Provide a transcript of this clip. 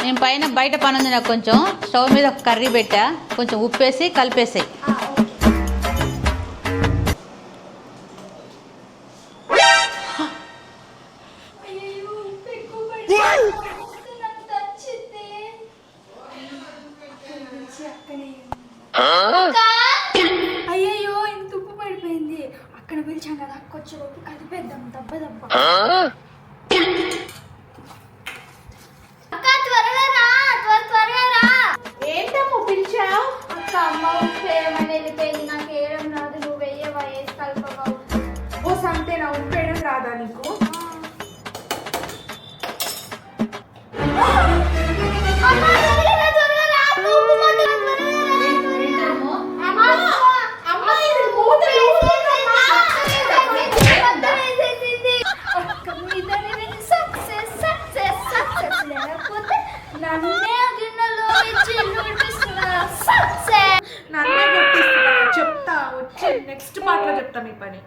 నేను పైన బయట పని ఉంది నాకు, కొంచెం స్టవ్ మీద ఒక కర్రీ పెట్టా, కొంచెం ఉప్పేసి కలిపేసాయి. అయ్యయ్యో ఇంత ఉప్పు పడిపోయింది. అక్కడ పిలిచాం కదా, అక్క వచ్చేలోపు కలిపేద్దాం. దెబ్బ దెబ్బ. అక్క త్వరగా రా, త్వరగా రా. ఏంటమ్మో పిలిచావు? అక్క అమ్మ ఉప్పు వేయమని వెళ్ళిపోయింది, నాకు వేయడం రాదు. నువ్వు వెయ్యవా, వేసి కలపవా? ఓ సంతే నా ఉప్పు వేయడం రాదా నీకు? నన్నే కొట్టిస్తున్నా. చెప్తా, వచ్చి నెక్స్ట్ పార్ట్ లో చెప్తా మీ పని.